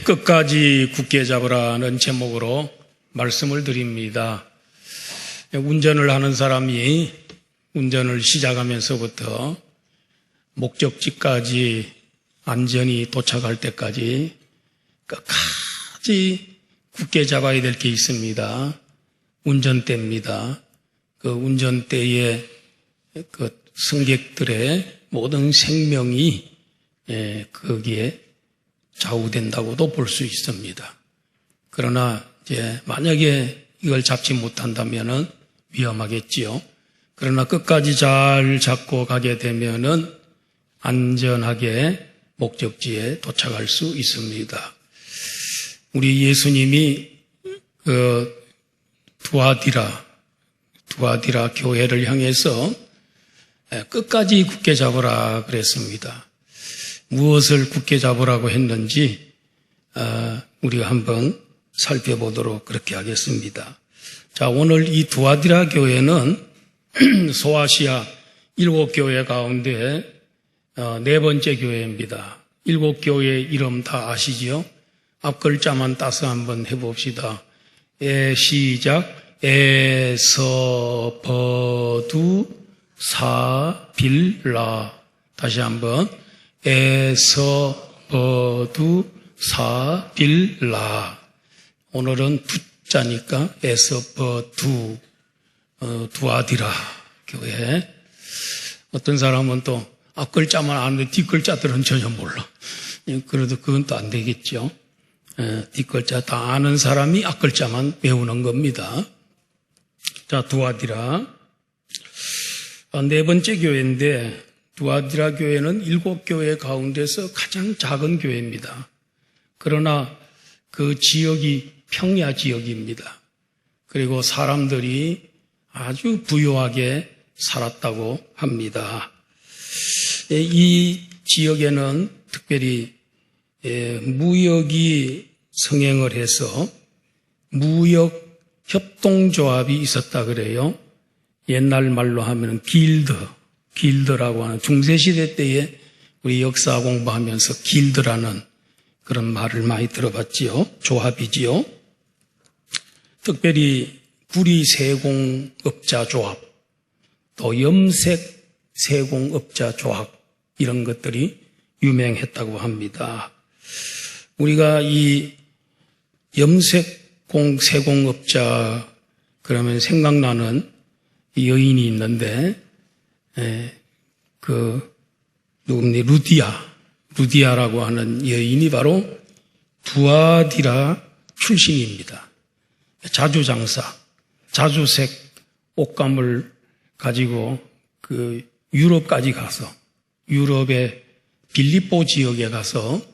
끝까지 굳게 잡으라는 제목으로 말씀을 드립니다. 운전을 하는 사람이 운전을 시작하면서부터 목적지까지 안전히 도착할 때까지 끝까지 굳게 잡아야 될 게 있습니다. 운전대입니다. 그 운전대에 그 승객들의 모든 생명이 거기에 좌우된다고도 볼 수 있습니다. 그러나 이제 만약에 이걸 잡지 못한다면은 위험하겠지요. 그러나 끝까지 잘 잡고 가게 되면은 안전하게 목적지에 도착할 수 있습니다. 우리 예수님이 두아디라 교회를 향해서 끝까지 굳게 잡으라 그랬습니다. 무엇을 굳게 잡으라고 했는지 우리가 한번 살펴보도록 그렇게 하겠습니다. 자, 오늘 이 두아디라 교회는 소아시아 7교회 가운데 4번째 교회입니다. 7교회 이름 다 아시지요? 앞 글자만 따서 한번 해봅시다. 시작. 에서버두 사빌라. 다시 한번. 에서버두 사빌라. 오늘은 두자니까 에서버두 두아디라 교회. 어떤 사람은 또 앞글자만 아는데 뒷글자들은 전혀 몰라. 그래도 그건 또 안 되겠죠. 뒷글자 다 아는 사람이 앞글자만 외우는 겁니다. 자, 두아디라 4번째 교회인데 두아디라 교회는 7교회 가운데서 가장 작은 교회입니다. 그러나 그 지역이 평야 지역입니다. 그리고 사람들이 아주 부유하게 살았다고 합니다. 이 지역에는 특별히 무역이 성행을 해서 무역 협동조합이 있었다 그래요. 옛날 말로 하면 길드라고 하는 중세시대 때에 우리 역사 공부하면서 길드라는 그런 말을 많이 들어봤지요. 조합이지요. 특별히 구리 세공업자 조합, 또 염색 세공업자 조합 이런 것들이 유명했다고 합니다. 우리가 이 염색 세공업자 그러면 생각나는 여인이 있는데 루디아라고 하는 여인이 바로 두아디라 출신입니다. 자주장사, 자주색 옷감을 가지고 그 유럽까지 가서 유럽의 빌립보 지역에 가서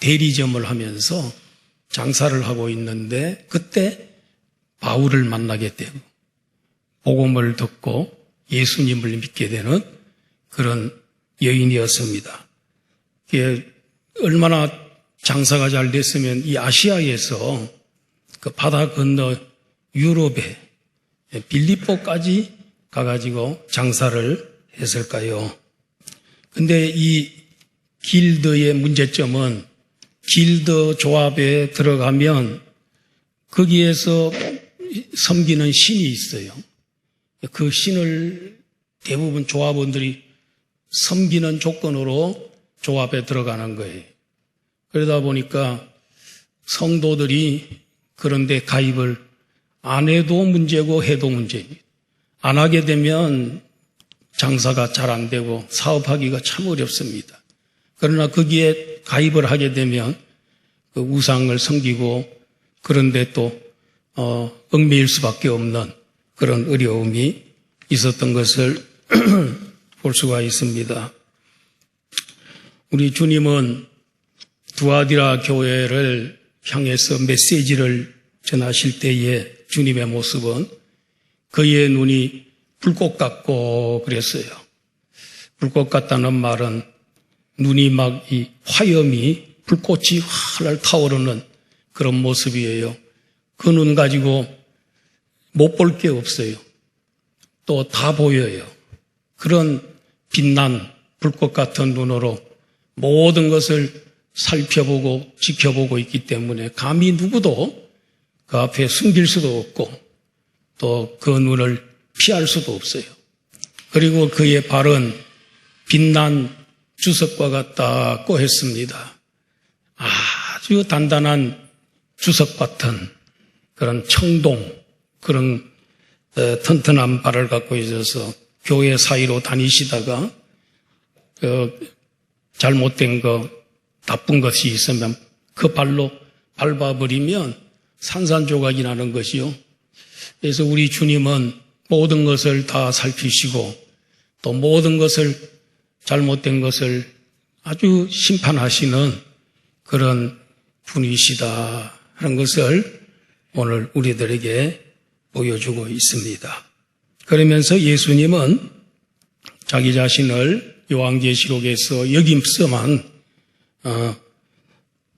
대리점을 하면서 장사를 하고 있는데 그때 바울을 만나게 되고 복음을 듣고 예수님을 믿게 되는 그런 여인이었습니다. 얼마나 장사가 잘 됐으면 이 아시아에서 그 바다 건너 유럽에 빌립보까지 가가지고 장사를 했을까요? 근데 이 길드의 문제점은 길드 조합에 들어가면 거기에서 섬기는 신이 있어요. 그 신을 대부분 조합원들이 섬기는 조건으로 조합에 들어가는 거예요. 그러다 보니까 성도들이 그런데 가입을 안 해도 문제고 해도 문제입니다. 안 하게 되면 장사가 잘 안 되고 사업하기가 참 어렵습니다. 그러나 거기에 가입을 하게 되면 그 우상을 섬기고 그런데 또 얽매일 수밖에 없는 그런 어려움이 있었던 것을 볼 수가 있습니다. 우리 주님은 두아디라 교회를 향해서 메시지를 전하실 때에 주님의 모습은 그의 눈이 불꽃 같고 그랬어요. 불꽃 같다는 말은 눈이 막 이 화염이 불꽃이 활활 타오르는 그런 모습이에요. 그 눈 가지고 못 볼 게 없어요. 또 다 보여요. 그런 빛난 불꽃 같은 눈으로 모든 것을 살펴보고 지켜보고 있기 때문에 감히 누구도 그 앞에 숨길 수도 없고 또 그 눈을 피할 수도 없어요. 그리고 그의 발은 빛난 주석과 같다고 했습니다. 아주 단단한 주석 같은 그런 청동, 그런 튼튼한 발을 갖고 있어서 교회 사이로 다니시다가 잘못된 거, 나쁜 것이 있으면 그 발로 밟아버리면 산산조각이 나는 것이요. 그래서 우리 주님은 모든 것을 다 살피시고 또 모든 것을 잘못된 것을 아주 심판하시는 그런 분이시다 하는 것을 오늘 우리들에게 보여주고 있습니다. 그러면서 예수님은 자기 자신을 요한계시록에서 여김스만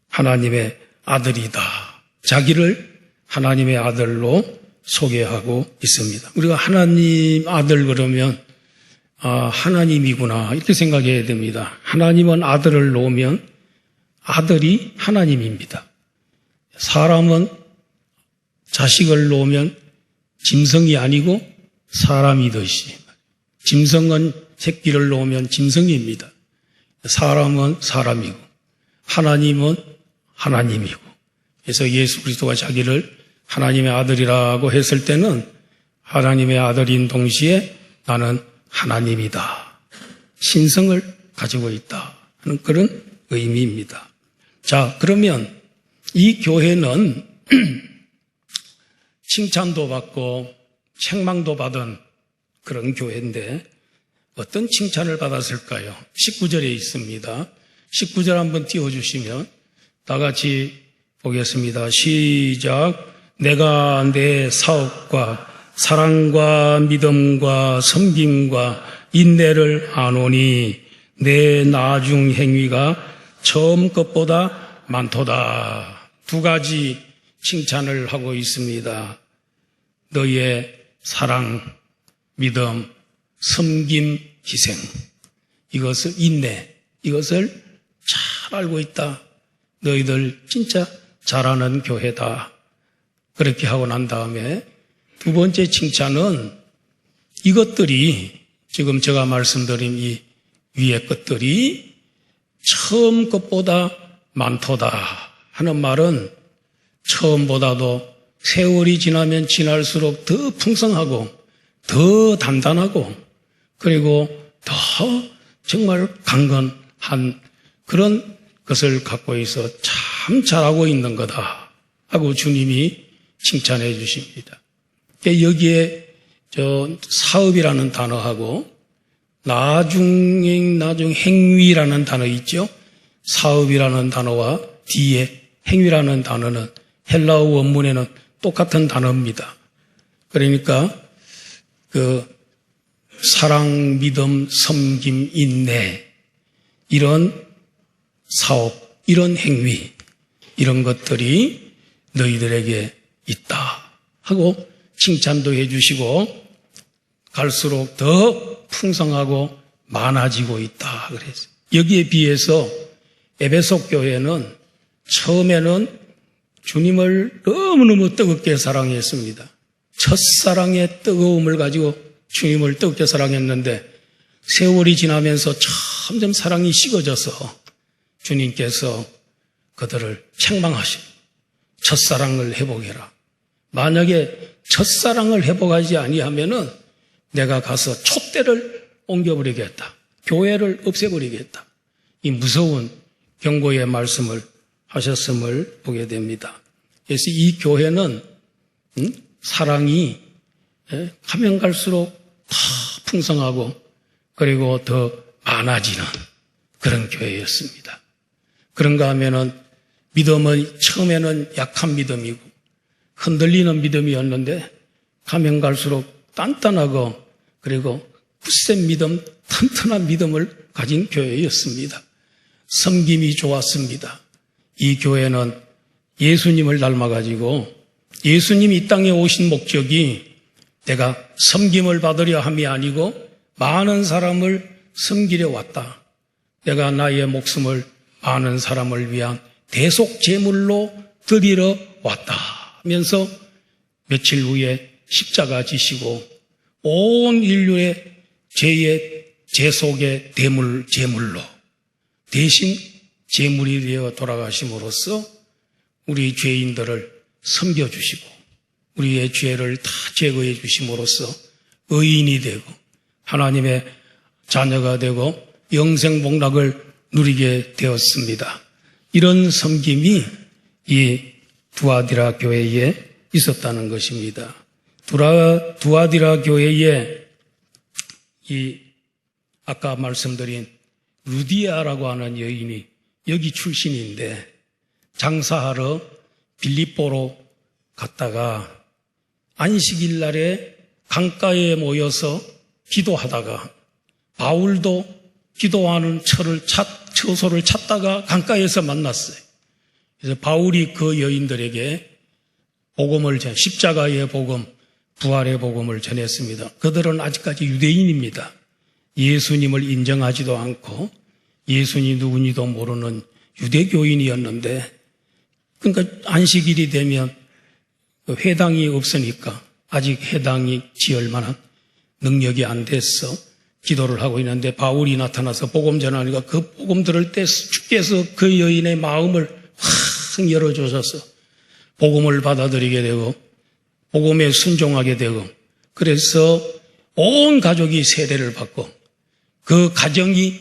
하나님의 아들이다. 자기를 하나님의 아들로 소개하고 있습니다. 우리가 하나님 아들 그러면 하나님이구나 이렇게 생각해야 됩니다. 하나님은 아들을 놓으면 아들이 하나님입니다. 사람은 자식을 놓으면 짐승이 아니고 사람이듯이, 짐승은 새끼를 놓으면 짐승입니다. 사람은 사람이고 하나님은 하나님이고, 그래서 예수 그리스도가 자기를 하나님의 아들이라고 했을 때는 하나님의 아들인 동시에 나는 하나님이다, 신성을 가지고 있다 하는 그런 의미입니다. 자, 그러면 이 교회는 칭찬도 받고 책망도 받은 그런 교회인데 어떤 칭찬을 받았을까요? 19절에 있습니다. 19절 한번 띄워주시면 다 같이 보겠습니다. 시작. 내가 내 사업과 사랑과 믿음과 섬김과 인내를 아노니 내 나중 행위가 처음 것보다 많도다. 두 가지 칭찬을 하고 있습니다. 너의 사랑, 믿음, 섬김, 희생, 이것을 인내, 이것을 잘 알고 있다. 너희들 진짜 잘하는 교회다. 그렇게 하고 난 다음에 두 번째 칭찬은 이것들이 지금 제가 말씀드린 이 위의 것들이 처음 것보다 많도다 하는 말은 처음보다도 세월이 지나면 지날수록 더 풍성하고 더 단단하고 그리고 더 정말 강건한 그런 것을 갖고 있어 참 잘하고 있는 거다 하고 주님이 칭찬해 주십니다. 여기에 사업이라는 단어하고 나중 행위라는 단어 있죠. 사업이라는 단어와 뒤에 행위라는 단어는 헬라어 원문에는 똑같은 단어입니다. 그러니까 그 사랑, 믿음, 섬김, 인내 이런 사업, 이런 행위, 이런 것들이 너희들에게 있다 하고 칭찬도 해주시고 갈수록 더 풍성하고 많아지고 있다 그랬어요. 여기에 비해서 에베소 교회는 처음에는 주님을 너무너무 뜨겁게 사랑했습니다. 첫사랑의 뜨거움을 가지고 주님을 뜨겁게 사랑했는데 세월이 지나면서 점점 사랑이 식어져서 주님께서 그들을 책망하시고 첫사랑을 회복해라. 만약에 첫사랑을 회복하지 아니하면은 내가 가서 촛대를 옮겨버리겠다. 교회를 없애버리겠다. 이 무서운 경고의 말씀을 하셨음을 보게 됩니다. 그래서 이 교회는 사랑이 가면 갈수록 더 풍성하고 그리고 더 많아지는 그런 교회였습니다. 그런가 하면은 믿음은 처음에는 약한 믿음이고 흔들리는 믿음이었는데 가면 갈수록 단단하고 그리고 굳센 믿음, 튼튼한 믿음을 가진 교회였습니다. 섬김이 좋았습니다. 이 교회는 예수님을 닮아가지고 예수님이 이 땅에 오신 목적이 내가 섬김을 받으려 함이 아니고 많은 사람을 섬기려 왔다. 내가 나의 목숨을 아는 사람을 위한 대속 제물로 드리러 왔다 하면서 며칠 후에 십자가 지시고 온 인류의 죄의 제속의 제물로 대신 제물이 되어 돌아가심으로써 우리 죄인들을 섬겨주시고 우리의 죄를 다 제거해 주심으로써 의인이 되고 하나님의 자녀가 되고 영생복락을 누리게 되었습니다. 이런 섬김이 이 두아디라 교회에 있었다는 것입니다. 두아디라 교회에 이 아까 말씀드린 루디아라고 하는 여인이 여기 출신인데 장사하러 빌립보로 갔다가 안식일 날에 강가에 모여서 기도하다가 바울도 기도하는 처소를 찾다가 강가에서 만났어요. 그래서 바울이 그 여인들에게 십자가의 복음, 부활의 복음을 전했습니다. 그들은 아직까지 유대인입니다. 예수님을 인정하지도 않고 예수님이 누구니도 모르는 유대교인이었는데 그러니까 안식일이 되면 회당이 없으니까 아직 회당이 지을 만한 능력이 안 됐어 기도를 하고 있는데 바울이 나타나서 복음 전하니까 그 복음 들을 때 주께서 그 여인의 마음을 확 열어주셔서 복음을 받아들이게 되고 복음에 순종하게 되고 그래서 온 가족이 세례를 받고 그 가정이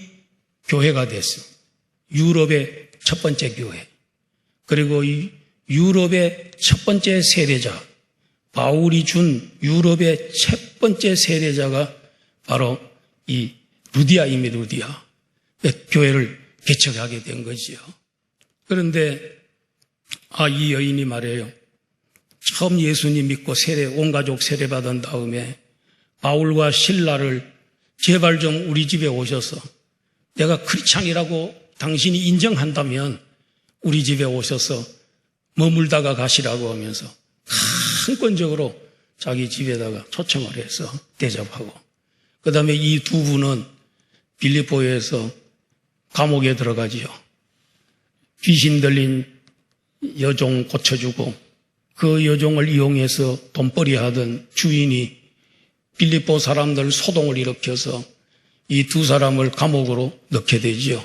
교회가 됐습니다. 유럽의 첫 번째 교회. 그리고 이 유럽의 첫 번째 세례자, 바울이 준 유럽의 첫 번째 세례자가 바로 이 루디아입니다. 루디아. 교회를 개척하게 된 거지요. 그런데 이 여인이 말해요. 처음 예수님 믿고 온 가족 세례 받은 다음에 바울과 실라를 제발 좀 우리 집에 오셔서 내가 크리스찬이라고 당신이 인정한다면 우리 집에 오셔서 머물다가 가시라고 하면서 한건적으로 자기 집에다가 초청을 해서 대접하고 그 다음에 이 두 분은 빌립보에서 감옥에 들어가지요. 귀신 들린 여종 고쳐주고 그 여종을 이용해서 돈벌이 하던 주인이 빌립보 사람들 소동을 일으켜서 이 두 사람을 감옥으로 넣게 되지요.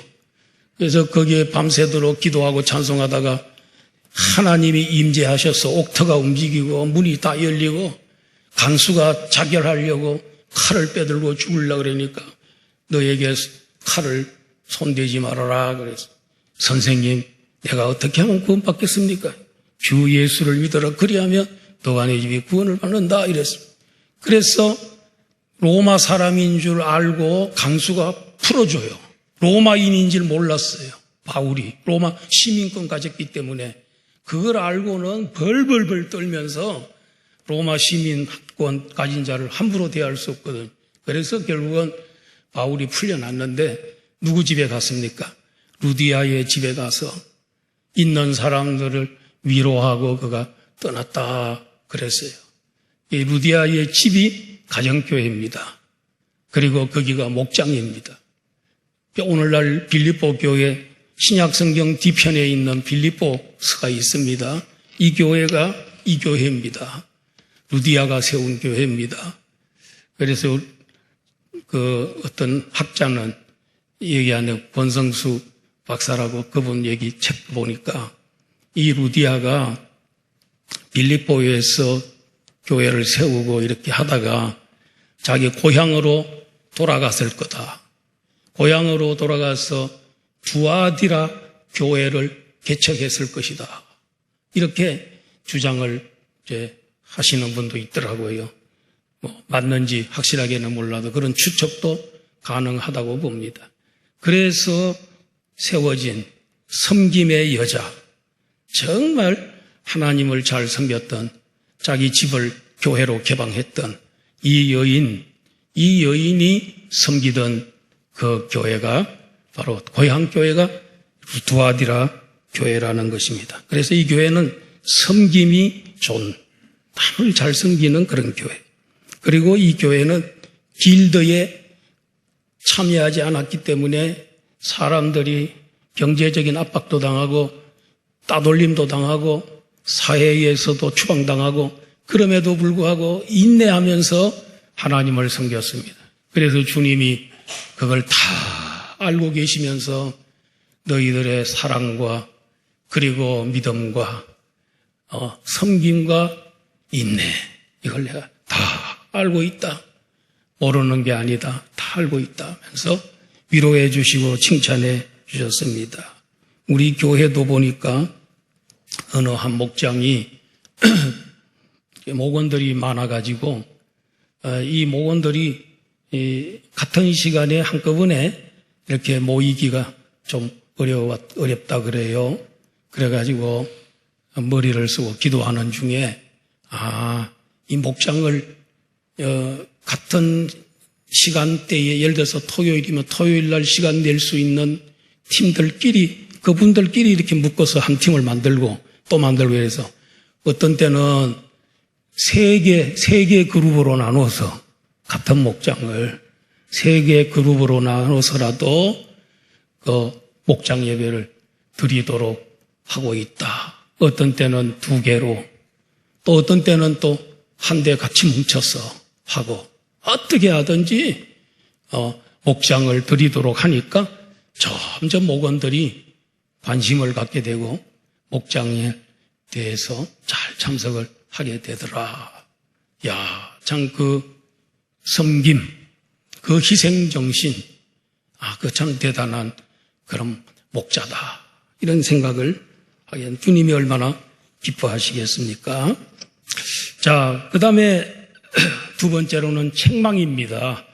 그래서 거기에 밤새도록 기도하고 찬송하다가 하나님이 임재하셔서 옥터가 움직이고 문이 다 열리고 간수가 자결하려고 칼을 빼들고 죽으려고 그러니까 너에게 칼을 손대지 말아라 그래서 선생님 내가 어떻게 하면 구원받겠습니까? 주 예수를 믿어라 그리하면 너가 내 집이 구원을 받는다 이랬습니다. 그래서 로마 사람인 줄 알고 간수가 풀어줘요. 로마인인 줄 몰랐어요. 바울이 로마 시민권 가졌기 때문에 그걸 알고는 벌벌벌 떨면서 로마 시민권 가진 자를 함부로 대할 수 없거든. 그래서 결국은 바울이 풀려났는데 누구 집에 갔습니까? 루디아의 집에 가서 있는 사람들을 위로하고 그가 떠났다 그랬어요. 이 루디아의 집이 가정교회입니다. 그리고 거기가 목장입니다. 오늘날 빌립보 교회 신약성경 뒤편에 있는 빌립보서가 있습니다. 이 교회가 이 교회입니다. 루디아가 세운 교회입니다. 그래서 그 어떤 학자는 여기 안에 권성수 박사라고 그분 얘기 책 보니까 이 루디아가 빌립보에서 교회를 세우고 이렇게 하다가 자기 고향으로 돌아갔을 거다. 고향으로 돌아가서 두아디라 교회를 개척했을 것이다. 이렇게 주장을 이제 하시는 분도 있더라고요. 맞는지 확실하게는 몰라도 그런 추측도 가능하다고 봅니다. 그래서 세워진 섬김의 여자, 정말 하나님을 잘 섬겼던 자기 집을 교회로 개방했던 이 여인이 섬기던 그 교회가 바로 고향교회가 두아디라 교회라는 것입니다. 그래서 이 교회는 섬김이 좋은, 남을 잘 섬기는 그런 교회. 그리고 이 교회는 길드에 참여하지 않았기 때문에 사람들이 경제적인 압박도 당하고 따돌림도 당하고 사회에서도 추방당하고 그럼에도 불구하고 인내하면서 하나님을 섬겼습니다. 그래서 주님이 그걸 다 알고 계시면서 너희들의 사랑과 그리고 믿음과 섬김과 인내 이걸 내가 다 알고 있다. 모르는 게 아니다. 다 알고 있다 하면서 위로해 주시고 칭찬해 주셨습니다. 우리 교회도 보니까 어느 한 목장이 목원들이 많아가지고 이 목원들이 같은 시간에 한꺼번에 이렇게 모이기가 좀 어렵다 그래요. 그래가지고 머리를 쓰고 기도하는 중에 이 목장을 같은 시간대에 예를 들어서 토요일이면 토요일 날 시간 낼 수 있는 팀들끼리 그분들끼리 이렇게 묶어서 한 팀을 만들고 또 만들고 해서 어떤 때는 세 개 그룹으로 나눠서 같은 목장을 세 개 그룹으로 나눠서라도 그 목장 예배를 드리도록 하고 있다. 어떤 때는 2개로 또 어떤 때는 또 한 대 같이 뭉쳐서 하고 어떻게 하든지 목장을 드리도록 하니까 점점 목원들이 관심을 갖게 되고 목장에 대해서 잘 참석을 하게 되더라. 야, 참 그 섬김, 그 희생정신, 그 참 대단한 그런 목자다. 이런 생각을 하게 주님이 얼마나 기뻐하시겠습니까? 자, 그 다음에 두 번째로는 책망입니다.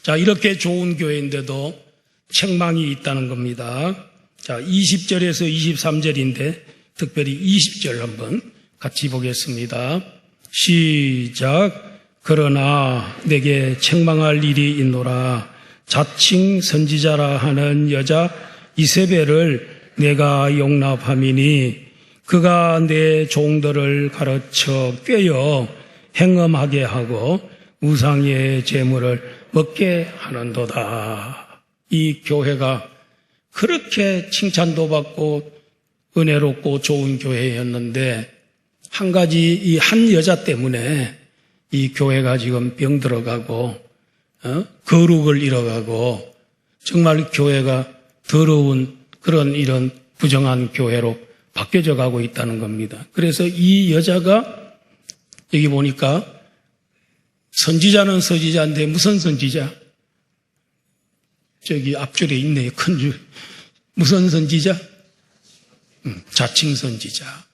자, 이렇게 좋은 교회인데도 책망이 있다는 겁니다. 자, 20절에서 23절인데 특별히 20절 한번 같이 보겠습니다. 시작. 그러나 내게 책망할 일이 있노라. 자칭 선지자라 하는 여자 이세벨을 내가 용납함이니 그가 내 종들을 가르쳐 꿰어 행음하게 하고 우상의 제물을 먹게 하는도다. 이 교회가 그렇게 칭찬도 받고 은혜롭고 좋은 교회였는데 한 가지 이 한 여자 때문에 이 교회가 지금 병들어가고 거룩을 잃어가고 정말 교회가 더러운 그런 이런 부정한 교회로 바뀌어져 가고 있다는 겁니다. 그래서 이 여자가 여기 보니까 선지자는 선지자인데 무슨 선지자? 저기 앞줄에 있네요. 큰 줄. 무슨 선지자? 자칭 선지자.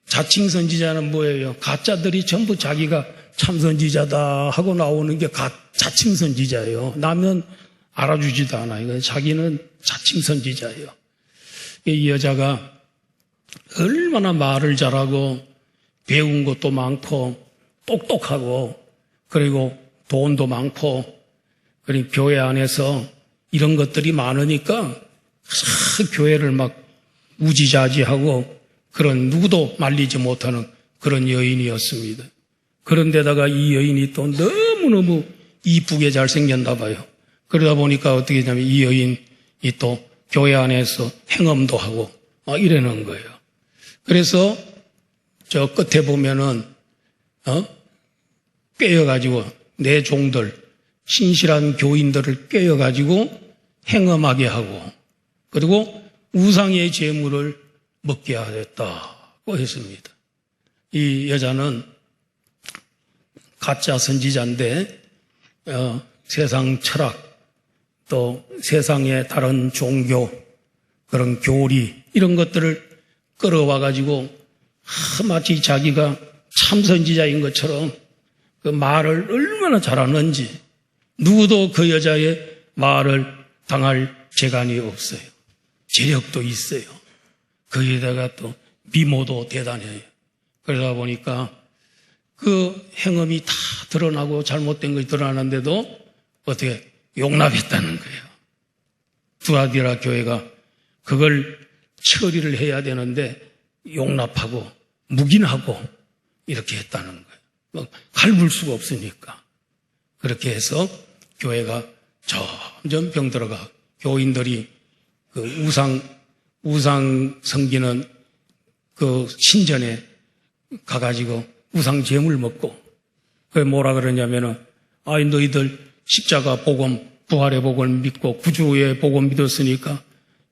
자칭 선지자는 뭐예요? 가짜들이 전부 자기가 참 선지자다 하고 나오는 게 자칭 선지자예요. 나면 알아주지도 않아요. 자기는 자칭 선지자예요. 이 여자가 얼마나 말을 잘하고 배운 것도 많고 똑똑하고 그리고 돈도 많고 그리고 교회 안에서 이런 것들이 많으니까 교회를 막 우지자지하고 그런 누구도 말리지 못하는 그런 여인이었습니다. 그런데다가 이 여인이 또 너무너무 이쁘게 잘생겼나 봐요. 그러다 보니까 어떻게 되냐면 이 여인이 또 교회 안에서 행음도 하고 이러는 거예요. 그래서 저 끝에 보면은 꿰어가지고 내 종들 신실한 교인들을 꿰어가지고 행음하게 하고 그리고 우상의 제물을 먹게 하였다고 했습니다. 이 여자는 가짜 선지자인데 세상 철학 또 세상의 다른 종교 그런 교리 이런 것들을 끌어와가지고 마치 자기가 참 선지자인 것처럼 그 말을 얼마나 잘하는지 누구도 그 여자의 말을 당할 재간이 없어요. 재력도 있어요. 거기에다가 또 미모도 대단해요. 그러다 보니까 그 행음이 다 드러나고 잘못된 것이 드러나는데도 어떻게 용납했다는 거예요. 두아디라 교회가 그걸 처리를 해야 되는데 용납하고 묵인하고 이렇게 했다는 거예요. 갈굴 수가 없으니까. 그렇게 해서 교회가 점점 병들어가 교인들이 그 우상 섬기는 그 신전에 가가지고 우상 제물 먹고, 그게 뭐라 그러냐면은, 아이, 너희들 십자가 복음, 부활의 복음을 믿고 구주의 복음 믿었으니까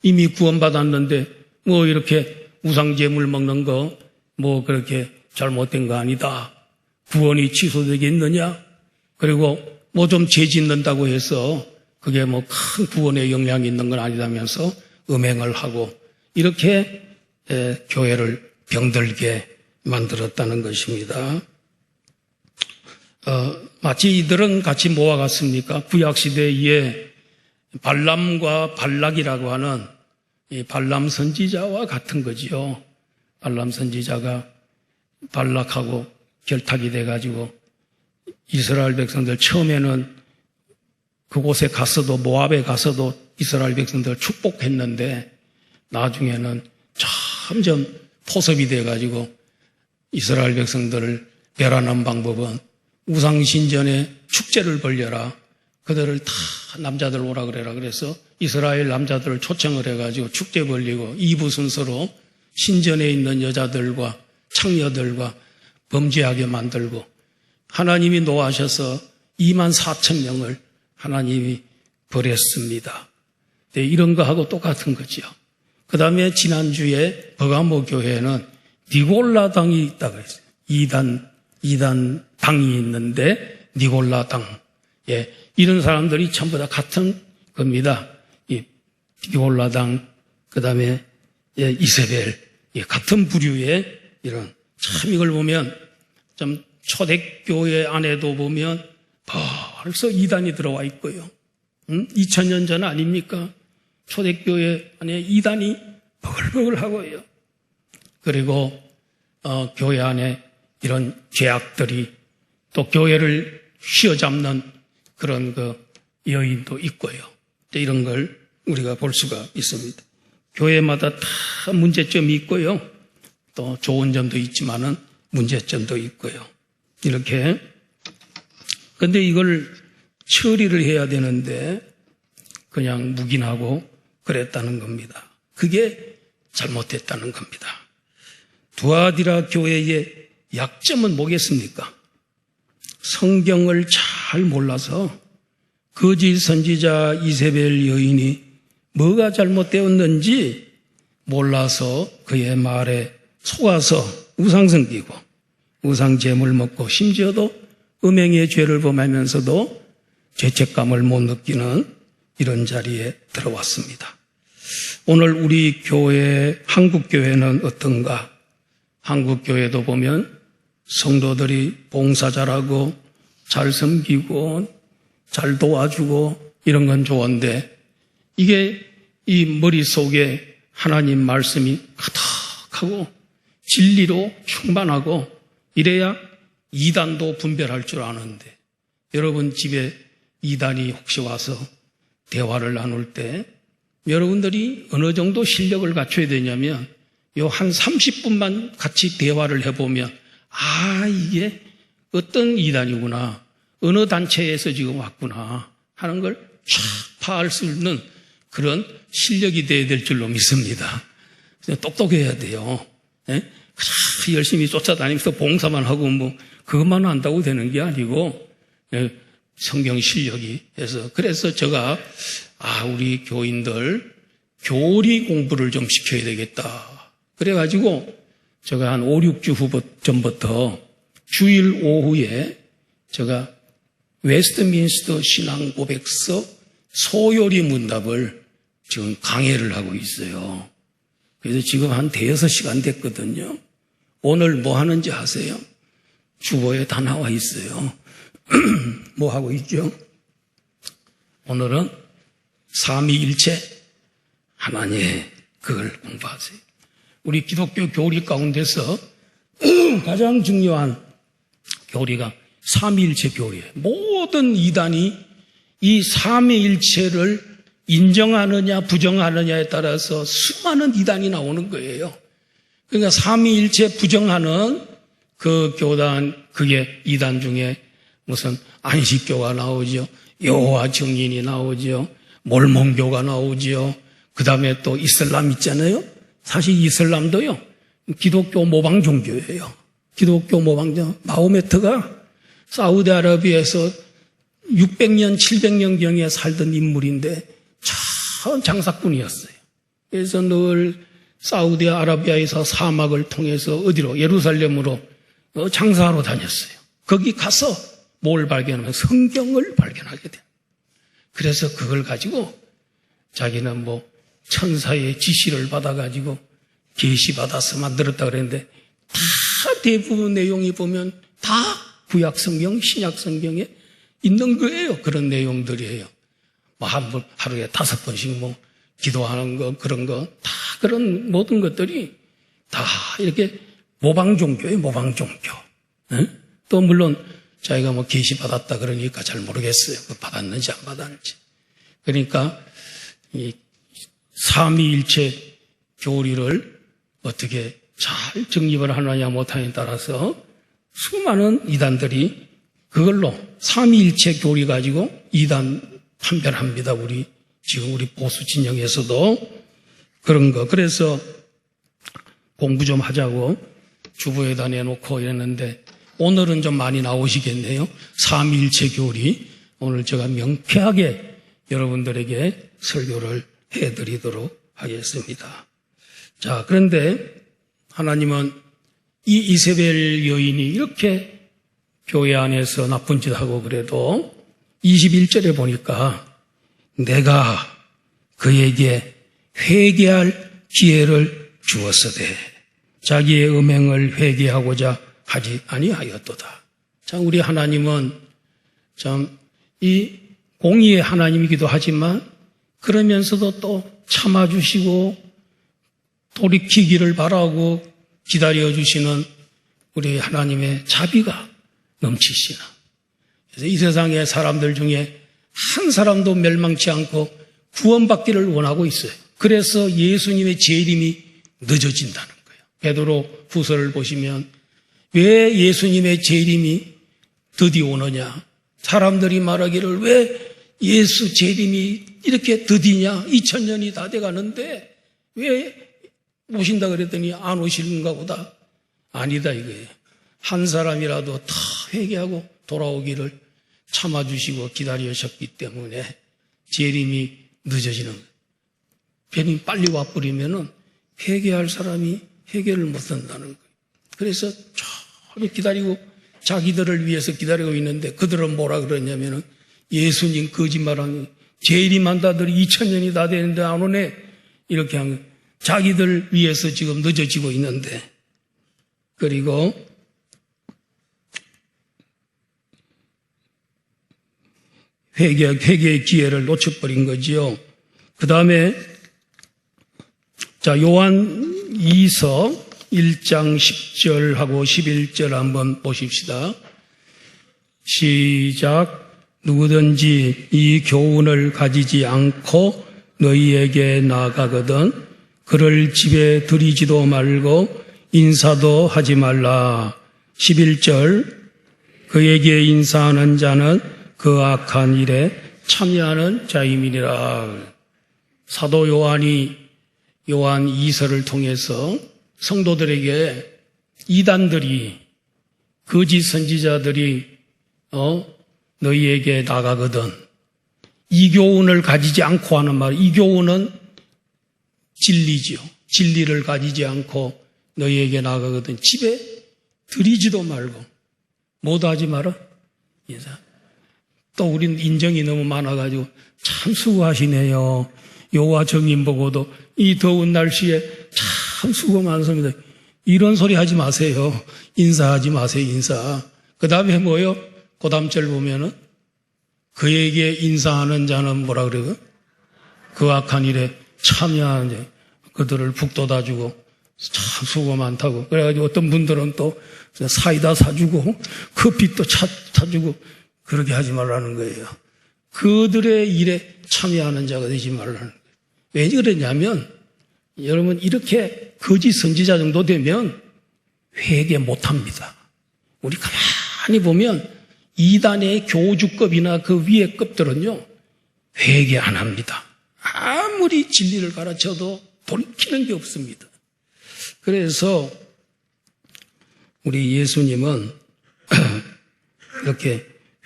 이미 구원받았는데 뭐 이렇게 우상 제물 먹는 거 뭐 그렇게 잘못된 거 아니다. 구원이 취소되겠느냐? 그리고 뭐 좀 죄 짓는다고 해서 그게 뭐 큰 구원에 영향이 있는 건 아니다면서 음행을 하고 이렇게 교회를 병들게 만들었다는 것입니다. 마치 이들은 같이 모아갔습니까? 구약시대에 발람과 발락이라고 하는 이 발람 선지자와 같은 거지요. 발람 선지자가 발락하고 결탁이 돼가지고 이스라엘 백성들 처음에는 그곳에 가서도 모압에 가서도 이스라엘 백성들을 축복했는데 나중에는 점점 포섭이 돼가지고 이스라엘 백성들을 멸하는 방법은 우상신전에 축제를 벌려라. 그들을 다 남자들 오라 그래라. 그래서 이스라엘 남자들을 초청을 해가지고 축제 벌리고 2부 순서로 신전에 있는 여자들과 창녀들과 범죄하게 만들고 하나님이 노하셔서 24,000명을 하나님이 벌였습니다. 네, 이런 거하고 똑같은 거죠. 그 다음에 지난주에 버가모 교회는 니골라당이 있다고 했어요. 이단 당이 있는데 니골라당. 예, 이런 사람들이 전부 다 같은 겁니다. 이 니골라당, 그 다음에 이세벨, 같은 부류의 이런, 참 이걸 보면 좀 초대교회 안에도 보면 벌써 이단이 들어와 있고요. 2000년 전 아닙니까? 초대교회 안에 이단이 버글버글 하고요. 그리고 교회 안에 이런 죄악들이 또 교회를 휘어잡는 그런 그 여인도 있고요. 이런 걸 우리가 볼 수가 있습니다. 교회마다 다 문제점이 있고요. 또 좋은 점도 있지만은 문제점도 있고요. 이렇게. 근데 이걸 처리를 해야 되는데 그냥 묵인하고 그랬다는 겁니다. 그게 잘못됐다는 겁니다. 두아디라 교회의 약점은 뭐겠습니까? 성경을 잘 몰라서 거짓 선지자 이세벨 여인이 뭐가 잘못되었는지 몰라서 그의 말에 속아서 우상 섬기고 우상 제물 먹고 심지어도 음행의 죄를 범하면서도 죄책감을 못 느끼는 이런 자리에 들어왔습니다. 오늘 우리 교회, 한국교회는 어떤가? 한국교회도 보면 성도들이 봉사 잘하고 잘 섬기고 잘 도와주고 이런 건 좋은데 이게 이 머릿속에 하나님 말씀이 가득하고 진리로 충만하고 이래야 이단도 분별할 줄 아는데 여러분 집에 이단이 혹시 와서 대화를 나눌 때 여러분들이 어느 정도 실력을 갖춰야 되냐면 요 한 30분만 같이 대화를 해보면 이게 어떤 이단이구나 어느 단체에서 지금 왔구나 하는 걸 쫙 파할 수 있는 그런 실력이 돼야 될 줄로 믿습니다. 똑똑해야 돼요. 열심히 쫓아다니면서 봉사만 하고 뭐 그것만 한다고 되는 게 아니고 성경 실력이 해서 그래서 제가 우리 교인들 교리 공부를 좀 시켜야 되겠다. 그래가지고 제가 한 5, 6주 전부터 주일 오후에 제가 웨스트민스터 신앙 고백서 소요리 문답을 지금 강해를 하고 있어요. 그래서 지금 한 5-6시간 됐거든요. 오늘 뭐 하는지 아세요? 주보에 다 나와 있어요. 뭐 하고 있죠? 오늘은 삼위일체 하나님의 그걸 공부하세요. 우리 기독교 교리 가운데서 가장 중요한 교리가 삼위일체 교리예요. 모든 이단이 이 삼위일체를 인정하느냐 부정하느냐에 따라서 수많은 이단이 나오는 거예요. 그러니까 삼위일체 부정하는 그 교단, 그게 이단 중에 무슨 안식교가 나오죠. 여호와 증인이 나오죠. 몰몬교가 나오죠. 그 다음에 또 이슬람 있잖아요. 사실 이슬람도요, 기독교 모방 종교예요. 기독교 모방 종교. 마호메트가 사우디아라비아에서 600년, 700년경에 살던 인물인데 참 장사꾼이었어요. 그래서 늘 사우디아라비아에서 사막을 통해서 어디로? 예루살렘으로 장사하러 다녔어요. 거기 가서 뭘 발견하면 성경을 발견하게 돼요. 그래서 그걸 가지고 자기는 뭐 천사의 지시를 받아가지고 계시받아서 만들었다 그랬는데 다 대부분 내용이 보면 다 구약성경, 신약성경에 있는 거예요. 그런 내용들이에요. 뭐 하루에 5번씩 뭐 기도하는 거, 그런 거, 다 그런 모든 것들이 다 이렇게 모방종교예요, 모방종교. 응? 또 물론 자기가 뭐 계시받았다 그러니까 잘 모르겠어요. 그 받았는지 안 받았는지. 그러니까 이 삼위일체 교리를 어떻게 잘 정립을 하느냐 못하냐에 따라서 수많은 이단들이 그걸로 삼위일체 교리 가지고 이단 판별합니다. 지금 우리 보수 진영에서도 그런 거. 그래서 공부 좀 하자고 주보에다 내놓고 이랬는데 오늘은 좀 많이 나오시겠네요. 삼위일체 교리. 오늘 제가 명쾌하게 여러분들에게 설교를 해드리도록 하겠습니다. 자, 그런데 하나님은 이 이세벨 여인이 이렇게 교회 안에서 나쁜 짓 하고 그래도 21절에 보니까 내가 그에게 회개할 기회를 주었으되 자기의 음행을 회개하고자 하지 아니하였도다. 참 우리 하나님은 참 이 공의의 하나님이기도 하지만 그러면서도 또 참아주시고 돌이키기를 바라고 기다려주시는 우리 하나님의 자비가 넘치시나. 그래서 이 세상의 사람들 중에 한 사람도 멸망치 않고 구원받기를 원하고 있어요. 그래서 예수님의 재림이 늦어진다는 거예요. 베드로 후서를 보시면 왜 예수님의 재림이 드디어 오느냐. 사람들이 말하기를 왜 예수 재림이 이렇게 드디냐. 2000년이 다 돼가는데 왜 오신다 그랬더니 안 오시는가 보다. 아니다 이거예요. 한 사람이라도 다 회개하고 돌아오기를 참아주시고 기다리셨기 때문에 재림이 늦어지는 거예요. 괜히 빨리 와버리면은 회개할 사람이 회개를 못한다는 거예요. 그래서 좀 기다리고 자기들을 위해서 기다리고 있는데 그들은 뭐라 그러냐면은 예수님 거짓말하는 재림한다더니 2000년이 다 되는데 안 오네. 이렇게 한 거예요. 자기들 위해서 지금 늦어지고 있는데. 그리고 회개의 기회를 놓쳐버린 거지요. 그 다음에 자 요한 2서 1장 10절하고 11절 한번 보십시다. 시작. 누구든지 이 교훈을 가지지 않고 너희에게 나아가거든 그를 집에 들이지도 말고 인사도 하지 말라. 11절. 그에게 인사하는 자는 그 악한 일에 참여하는 자임이니라. 사도 요한이 요한 2서를 통해서 성도들에게 이단들이 거짓 선지자들이 너희에게 나가거든 이 교훈을 가지지 않고 하는 말. 이 교훈은 진리지요. 진리를 가지지 않고 너희에게 나가거든 집에 들이지도 말고 뭐도 하지 마라. 인사. 또 우린 인정이 너무 많아가지고 참 수고하시네요. 여호와 정인 보고도 이 더운 날씨에 참 수고 많습니다. 이런 소리 하지 마세요. 인사하지 마세요. 인사. 그 다음에 뭐요? 그 다음 절 보면은 그에게 인사하는 자는 뭐라 그래요? 그 악한 일에 참여하는 자. 그들을 북돋아주고 참 수고 많다고. 그래가지고 어떤 분들은 또 사이다 사주고 커피 또 사주고 그렇게 하지 말라는 거예요. 그들의 일에 참여하는 자가 되지 말라는 거예요. 왜 그러냐면 여러분 이렇게 거짓 선지자 정도 되면 회개 못합니다. 우리 가만히 보면 이단의 교주급이나 그 위의 급들은요 회개 안 합니다. 아무리 진리를 가르쳐도 돌이키는 게 없습니다. 그래서 우리 예수님은 이렇게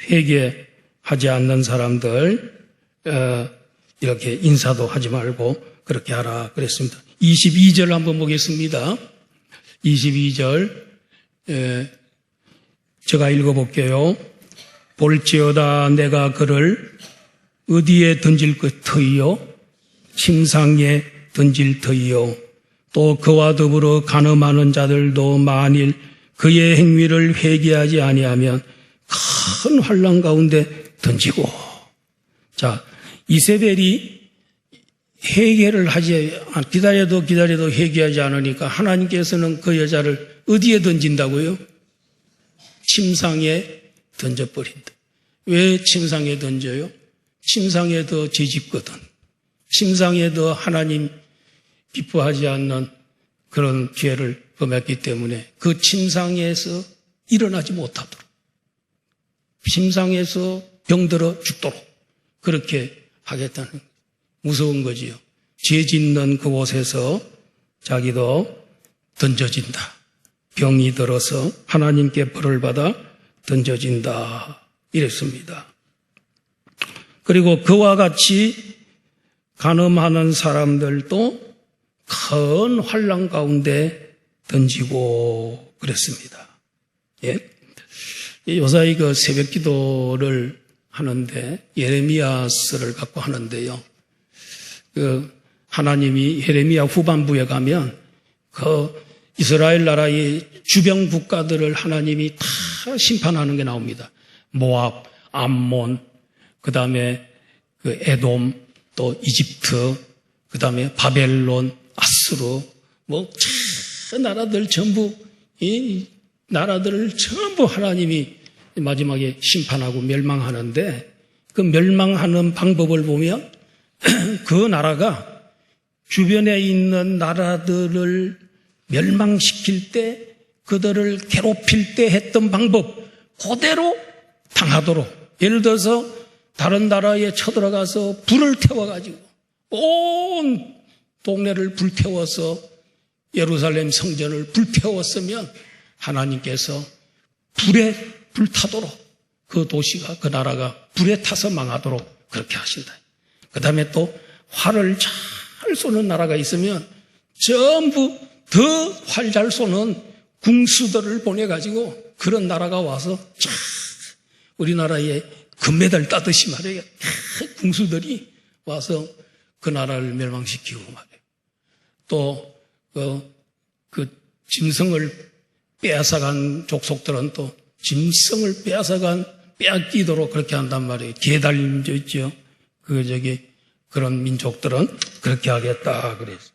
회개하지 않는 사람들 이렇게 인사도 하지 말고 그렇게 하라 그랬습니다. 22절 한번 보겠습니다. 22절 제가 읽어볼게요. 볼지어다 내가 그를 어디에 던질 터이요? 침상에 던질 터이요. 또 그와 더불어 간음하는 자들도 만일 그의 행위를 회개하지 아니하면 큰 환난 가운데 던지고. 자, 이세벨이 회개를 기다려도 회개하지 않으니까 하나님께서는 그 여자를 어디에 던진다고요? 침상에 던져버린다. 왜 침상에 던져요? 침상에 더 죄짓거든. 침상에 더 하나님 기뻐하지 않는 그런 죄를 범했기 때문에 그 침상에서 일어나지 못하도록, 침상에서 병들어 죽도록 그렇게 하겠다는 무서운 거지요. 죄 짓는 그곳에서 자기도 던져진다. 병이 들어서 하나님께 벌을 받아 던져진다. 이랬습니다. 그리고 그와 같이 간음하는 사람들도 큰 환난 가운데 던지고 그랬습니다. 예. 요사이 그 새벽 기도를 하는데 예레미야서를 갖고 하는데요. 하나님이 예레미야 후반부에 가면 그 이스라엘 나라의 주변 국가들을 하나님이 다 심판하는 게 나옵니다. 모압, 암몬, 그 다음에 그 에돔, 또 이집트, 그 다음에 바벨론, 아수르, 저 나라들 전부, 이 나라들을 전부 하나님이 마지막에 심판하고 멸망하는데 그 멸망하는 방법을 보면 그 나라가 주변에 있는 나라들을 멸망시킬 때 그들을 괴롭힐 때 했던 방법 그대로 당하도록, 예를 들어서 다른 나라에 쳐들어가서 불을 태워가지고 온 동네를 불태워서 예루살렘 성전을 불태웠으면 하나님께서 불에 불타도록 그 도시가, 그 나라가 불에 타서 망하도록 그렇게 하신다. 그 다음에 또 활을 잘 쏘는 나라가 있으면 전부 더 활 잘 쏘는 궁수들을 보내가지고 그런 나라가 와서 우리나라에 금메달 따듯이 말이에요. 궁수들이 와서 그 나라를 멸망시키고 말이에요. 또 그 짐승을 빼앗아간 족속들은 또 짐승을 빼앗기도록 그렇게 한단 말이에요. 개 달림져 있죠. 그런 민족들은 그렇게 하겠다 그랬어요.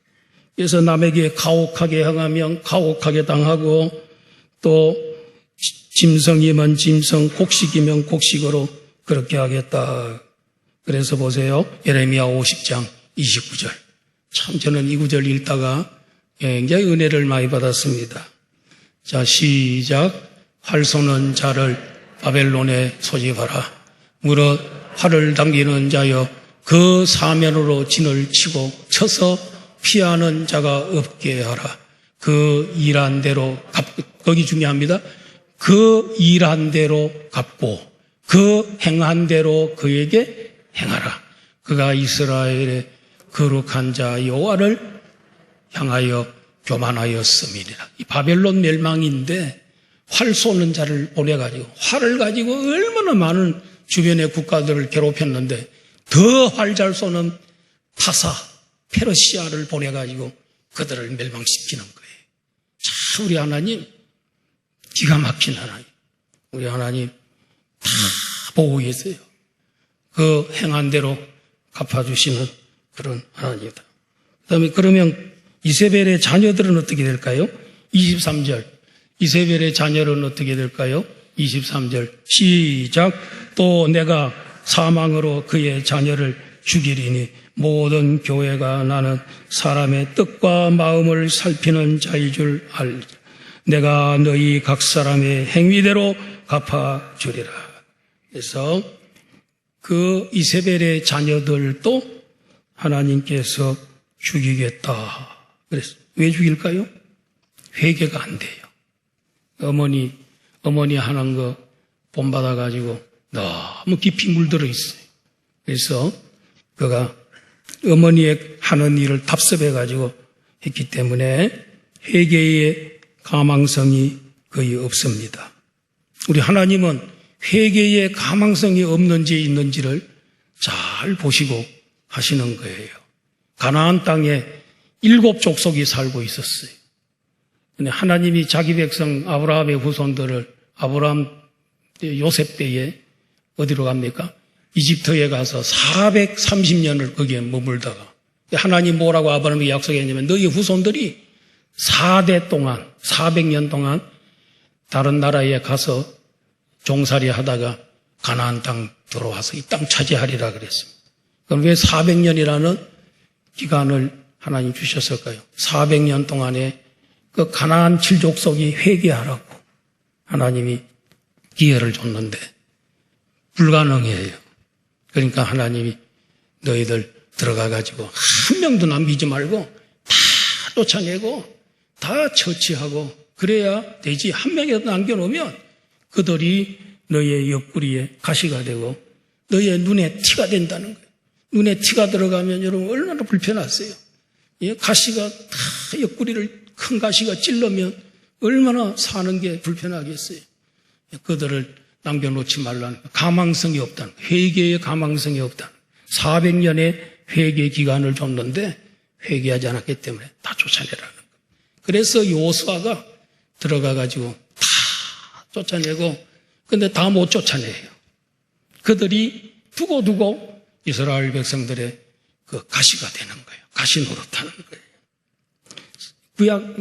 그래서 남에게 가혹하게 행하면 가혹하게 당하고, 또 짐승이면 짐승, 곡식이면 곡식으로 그렇게 하겠다. 그래서 보세요. 예레미야 50장 29절. 참 저는 이 구절 읽다가 굉장히 은혜를 많이 받았습니다. 자, 시작. 활 쏘는 자를 바벨론에 소집하라. 무릇 활을 당기는 자여 그 사면으로 진을 치고 쳐서 피하는 자가 없게 하라. 그 일한 대로 갚고, 거기 중요합니다. 그 일한 대로 갚고 그 행한 대로 그에게 행하라. 그가 이스라엘의 거룩한 자 여호와를 향하여 교만하였음이니라. 이 바벨론 멸망인데 활 쏘는 자를 보내가지고, 활을 가지고 얼마나 많은 주변의 국가들을 괴롭혔는데 더 활 잘 쏘는 타사, 페르시아를 보내가지고 그들을 멸망시키는 거예요. 참 우리 하나님 기가 막힌 하나님. 우리 하나님 다 보고 계세요. 그 행한 대로 갚아주시는 그런 하나님이다. 그 다음에 그러면 이세벨의 자녀들은 어떻게 될까요? 23절. 이세벨의 자녀는 어떻게 될까요? 23절. 시작. 또 내가 사망으로 그의 자녀를 죽이리니 모든 교회가 나는 사람의 뜻과 마음을 살피는 자의 줄 알리라. 내가 너희 각 사람의 행위대로 갚아주리라. 그래서 그 이세벨의 자녀들도 하나님께서 죽이겠다. 그래서 왜 죽일까요? 회개가 안 돼요. 어머니 하는 거 본받아가지고 너무 깊이 물들어 있어요. 그래서 그가 어머니의 하는 일을 답습해가지고 했기 때문에 회개의 가망성이 거의 없습니다. 우리 하나님은 회개의 가망성이 없는지 있는지를 잘 보시고 하시는 거예요. 가나안 땅에 7 족속이 살고 있었어요. 근데 하나님이 자기 백성 아브라함의 후손들을 아브라함 요셉 때에 어디로 갑니까? 이집트에 가서 430년을 거기에 머물다가 하나님 뭐라고 아브라함에게 약속했냐면 너희 후손들이 4대 동안 400년 동안 다른 나라에 가서 종살이 하다가 가나안 땅 들어와서 이 땅 차지하리라 그랬습니다. 그럼 왜 400년이라는 기간을 하나님 주셨을까요? 400년 동안에 그 가나안 7족속이 회개하라고 하나님이 기회를 줬는데 불가능해요. 그러니까 하나님이 너희들 들어가가지고 한 명도 남기지 말고 다 쫓아내고 다 처치하고 그래야 되지. 한 명이라도 남겨놓으면 그들이 너희의 옆구리에 가시가 되고 너희의 눈에 티가 된다는 거예요. 눈에 티가 들어가면 여러분 얼마나 불편하세요. 가시가 다 옆구리를 큰 가시가 찔러면 얼마나 사는 게 불편하겠어요. 그들을 남겨놓지 말라는 거예요. 가망성이 없다는 거예요. 회개의 가망성이 없다는 거예요. 400년의 회개 기간을 줬는데 회개하지 않았기 때문에 다 쫓아내라는 거예요. 그래서 여호수아가 들어가가지고 다 쫓아내고 근데 다 못 쫓아내요. 그들이 두고두고 이스라엘 백성들의 그 가시가 되는 거예요. 가시 노릇하는 거예요. 구약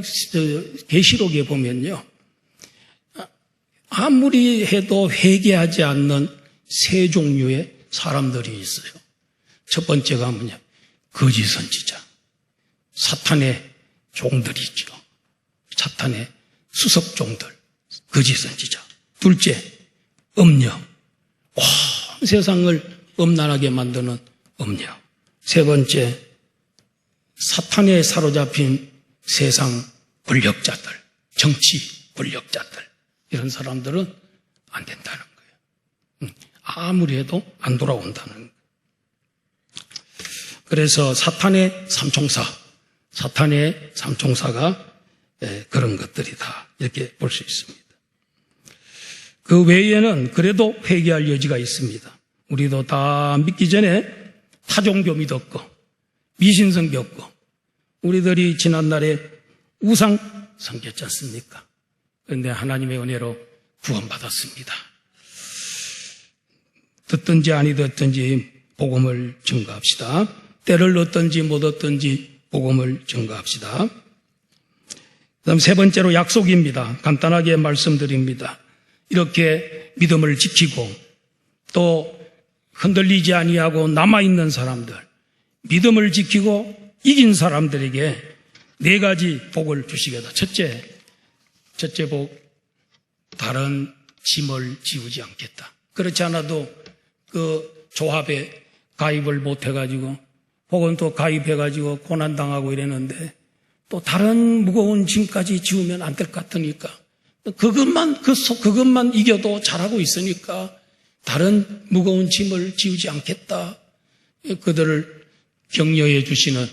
계시록에 보면요. 아무리 해도 회개하지 않는 세 종류의 사람들이 있어요. 첫 번째가 뭐냐? 거짓 선지자. 사탄의 종들이죠. 사탄의 수석종들. 거짓 선지자. 둘째, 음녀. 온 세상을 음란하게 만드는 음녀. 세 번째, 사탄에 사로잡힌 세상 권력자들, 정치 권력자들. 이런 사람들은 안 된다는 거예요. 아무리 해도 안 돌아온다는 거예요. 그래서 사탄의 삼총사가 그런 것들이다. 이렇게 볼 수 있습니다. 그 외에는 그래도 회개할 여지가 있습니다. 우리도 다 믿기 전에 타종교 믿었고 미신성 겪고 우리들이 지난날에 우상 섬겼지 않습니까? 그런데 하나님의 은혜로 구원받았습니다. 듣든지 아니 듣든지 복음을 증거합시다. 때를 얻든지 못 얻든지 복음을 증거합시다. 그다음 세 번째로 약속입니다. 간단하게 말씀드립니다. 이렇게 믿음을 지키고 또 흔들리지 아니하고 남아있는 사람들, 믿음을 지키고 이긴 사람들에게 4가지 복을 주시겠다. 첫째 복, 다른 짐을 지우지 않겠다. 그렇지 않아도 그 조합에 가입을 못해가지고 혹은 또 가입해가지고 고난당하고 이랬는데 또 다른 무거운 짐까지 지우면 안 될 것 같으니까 그것만 이겨도 잘하고 있으니까 다른 무거운 짐을 지우지 않겠다. 그들을 격려해 주시는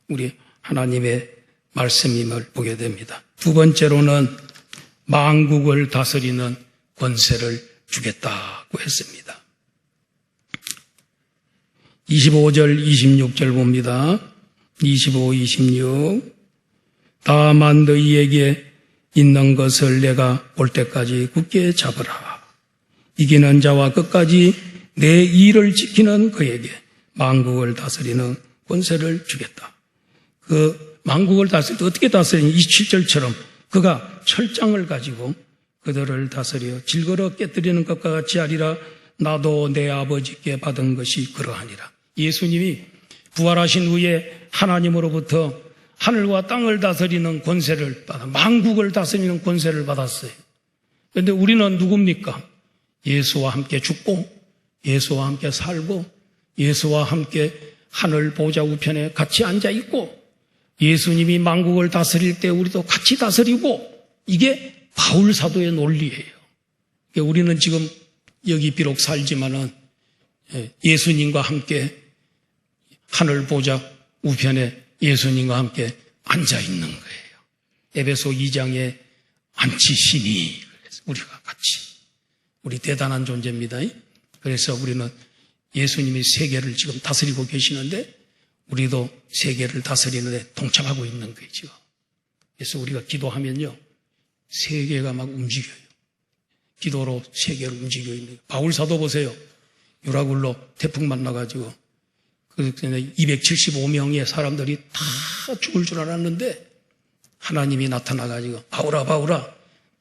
우리 하나님의 말씀임을 보게 됩니다. 두 번째로는 만국을 다스리는 권세를 주겠다고 했습니다. 25절, 26절 봅니다. 25, 26. 다만 너희에게 있는 것을 내가 올 때까지 굳게 잡으라. 이기는 자와 끝까지 내 일을 지키는 그에게 만국을 다스리는 권세를 주겠다. 그 만국을 다스릴 때 어떻게 다스리냐? 27절처럼 그가 철장을 가지고 그들을 다스려 질거러 깨뜨리는 것과 같이 하리라. 나도 내 아버지께 받은 것이 그러하니라. 예수님이 부활하신 후에 하나님으로부터 하늘과 땅을 다스리는 권세를 받아 만국을 다스리는 권세를 받았어요. 그런데 우리는 누굽니까? 예수와 함께 죽고 예수와 함께 살고 예수와 함께 하늘 보좌 우편에 같이 앉아 있고 예수님이 만국을 다스릴 때 우리도 같이 다스리고 이게 바울 사도의 논리예요. 우리는 지금 여기 비록 살지만은 예수님과 함께 하늘 보좌 우편에 예수님과 함께 앉아 있는 거예요. 에베소 2장에 앉히시니 우리가 같이 우리 대단한 존재입니다. 그래서 우리는 예수님이 세계를 지금 다스리고 계시는데 우리도 세계를 다스리는데 동참하고 있는 거죠. 그래서 우리가 기도하면요 세계가 막 움직여요. 기도로 세계를 움직이고 있는 거예요. 바울 사도 보세요. 유라굴로 태풍 만나가지고 275명의 사람들이 다 죽을 줄 알았는데 하나님이 나타나가지고 바울아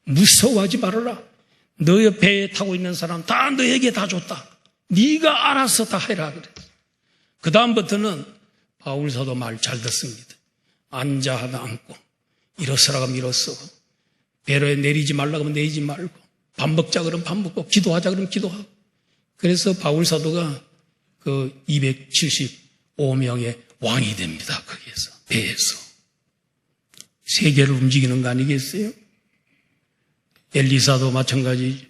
무서워하지 말아라. 너의 배에 타고 있는 사람 다 너에게 다 줬다. 네가 알아서 다 해라 그랬어. 그 다음부터는 바울 사도 말 잘 듣습니다. 앉아 하면 앉고 일어서라 하면 일어서고 배로에 내리지 말라고 하면 내리지 말고 밥 먹자 그러면 밥 먹고 기도하자 그러면 기도하고. 그래서 바울 사도가 그 275명의 왕이 됩니다. 거기에서 배에서 세계를 움직이는 거 아니겠어요? 엘리사도 마찬가지죠.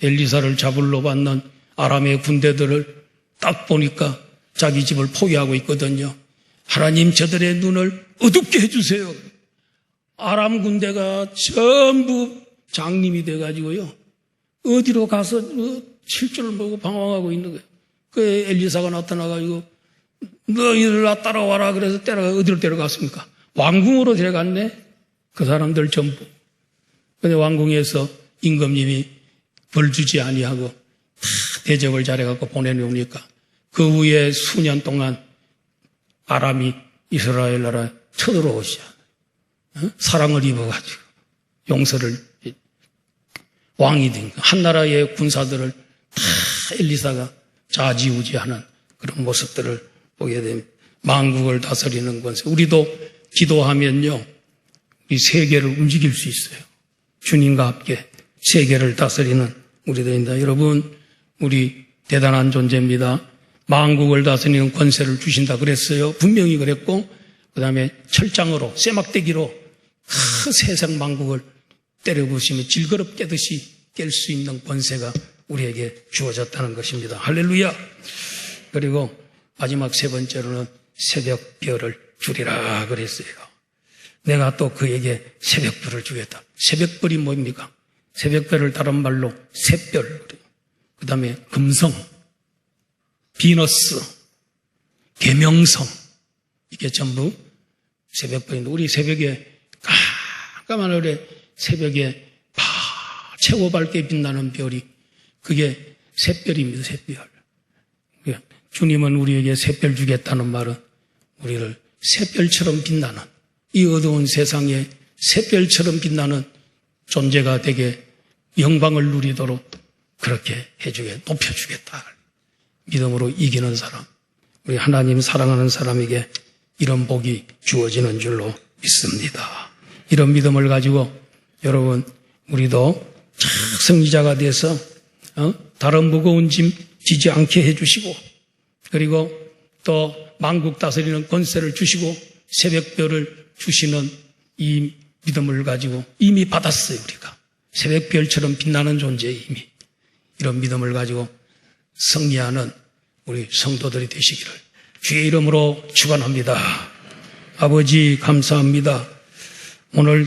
엘리사를 잡으러 받는 아람의 군대들을 딱 보니까 자기 집을 포기하고 있거든요. 하나님 저들의 눈을 어둡게 해주세요. 아람 군대가 전부 장님이 돼가지고요. 어디로 가서 칠줄을 모르고 방황하고 있는 거예요. 그 엘리사가 나타나가지고 너희들 나 따라와라 그래서 어디로 데려갔습니까? 왕궁으로 데려갔네. 그 사람들 전부. 근데 왕궁에서 임금님이 벌 주지 아니하고 다 대접을 잘해갖고 보내놓으니까 그 후에 수년 동안 아람이 이스라엘 나라에 쳐들어오시죠. 사랑을 입어가지고 용서를 왕이 된 한 나라의 군사들을 다 엘리사가 좌지우지하는 그런 모습들을 보게 됩니다. 만국을 다스리는 권세. 우리도 기도하면요 이 세계를 움직일 수 있어요. 주님과 함께 세계를 다스리는 우리들입니다. 여러분 우리 대단한 존재입니다. 만국을 다스리는 권세를 주신다 그랬어요. 분명히 그랬고 그 다음에 철장으로 쇠막대기로 세상 만국을 때려부시며 질그럽 깨듯이 깰 수 있는 권세가 우리에게 주어졌다는 것입니다. 할렐루야. 그리고 마지막 세 번째로는 새벽별을 주리라 그랬어요. 내가 또 그에게 새벽별을 주겠다. 새벽별이 뭡니까? 새벽별을 다른 말로 샛별, 그 다음에 금성, 비너스, 계명성, 이게 전부 새벽별인데 우리 새벽에 깜깜한 하루에 새벽에 최고 밝게 빛나는 별이 그게 샛별입니다. 샛별. 주님은 우리에게 샛별 주겠다는 말은 우리를 샛별처럼 빛나는 이 어두운 세상에 샛별처럼 빛나는 존재가 되게 영광을 누리도록 그렇게 해주게 높여주겠다. 믿음으로 이기는 사람, 우리 하나님 사랑하는 사람에게 이런 복이 주어지는 줄로 믿습니다. 이런 믿음을 가지고 여러분 우리도 승리자가 돼서 다른 무거운 짐 지지 않게 해주시고 그리고 또 만국 다스리는 권세를 주시고 새벽별을 주시는 이 믿음을 가지고 이미 받았어요. 우리가 새벽별처럼 빛나는 존재 이미 이런 믿음을 가지고 승리하는 우리 성도들이 되시기를 주의 이름으로 축원합니다. 아버지 감사합니다. 오늘